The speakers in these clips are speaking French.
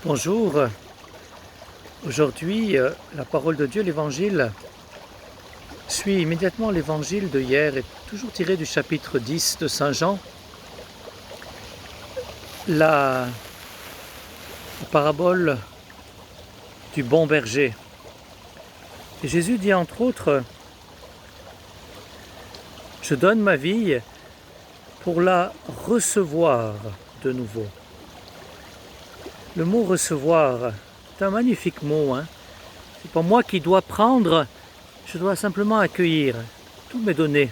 Bonjour, aujourd'hui la parole de Dieu, l'évangile, suit immédiatement l'évangile de hier et toujours tiré du chapitre 10 de Saint Jean, la parabole du bon berger. Et Jésus dit entre autres, je donne ma vie pour la recevoir de nouveau. Le mot recevoir est un magnifique mot. C'est pas moi qui dois prendre, je dois simplement accueillir. Tout m'est donné.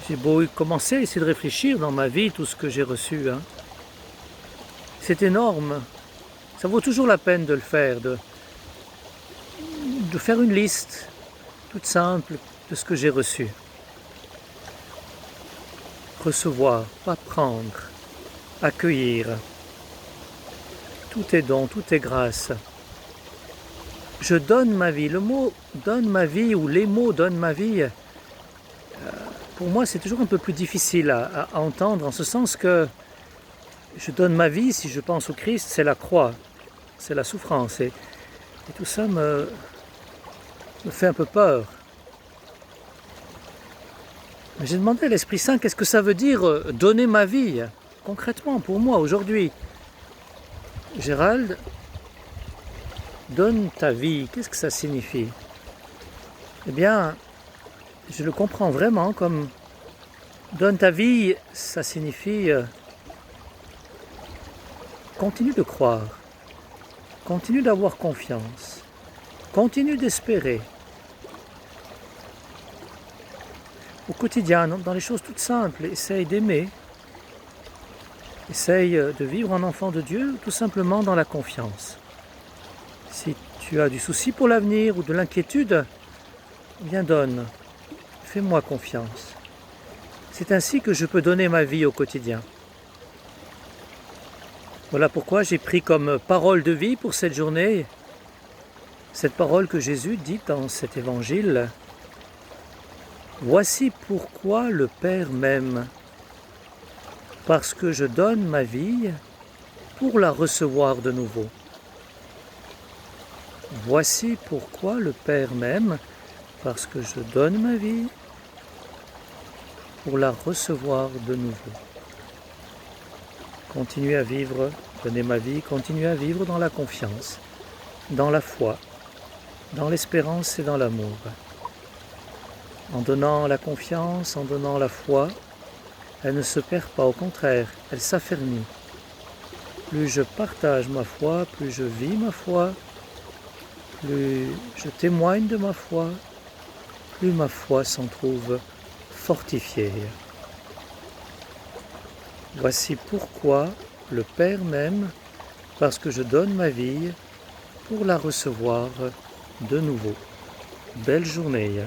J'ai beau commencer à essayer de réfléchir dans ma vie, tout ce que j'ai reçu. C'est énorme. Ça vaut toujours la peine de le faire, de faire une liste toute simple de ce que j'ai reçu. Recevoir, pas prendre. Accueillir. Tout est don, tout est grâce. Je donne ma vie. Le mot donne ma vie ou les mots donne ma vie, pour moi c'est toujours un peu plus difficile à entendre, en ce sens que je donne ma vie, si je pense au Christ, c'est la croix, c'est la souffrance. Et tout ça me fait un peu peur. Mais j'ai demandé à l'Esprit Saint, qu'est-ce que ça veut dire donner ma vie concrètement pour moi aujourd'hui? Gérald, donne ta vie, qu'est-ce que ça signifie? Eh bien, je le comprends vraiment comme donne ta vie, ça signifie continue de croire, continue d'avoir confiance, continue d'espérer. Au quotidien, dans les choses toutes simples, essaye d'aimer. Essaye de vivre en enfant de Dieu, tout simplement dans la confiance. Si tu as du souci pour l'avenir ou de l'inquiétude, bien donne, fais-moi confiance. C'est ainsi que je peux donner ma vie au quotidien. Voilà pourquoi j'ai pris comme parole de vie pour cette journée, cette parole que Jésus dit dans cet évangile. Voici pourquoi le Père m'aime. Parce que je donne ma vie pour la recevoir de nouveau. Voici pourquoi le Père m'aime, parce que je donne ma vie pour la recevoir de nouveau. Continuer à vivre, donner ma vie, continuer à vivre dans la confiance, dans la foi, dans l'espérance et dans l'amour. En donnant la confiance, en donnant la foi, elle ne se perd pas, au contraire, elle s'affermit. Plus je partage ma foi, plus je vis ma foi, plus je témoigne de ma foi, plus ma foi s'en trouve fortifiée. Voici pourquoi le Père m'aime, parce que je donne ma vie pour la recevoir de nouveau. Belle journée.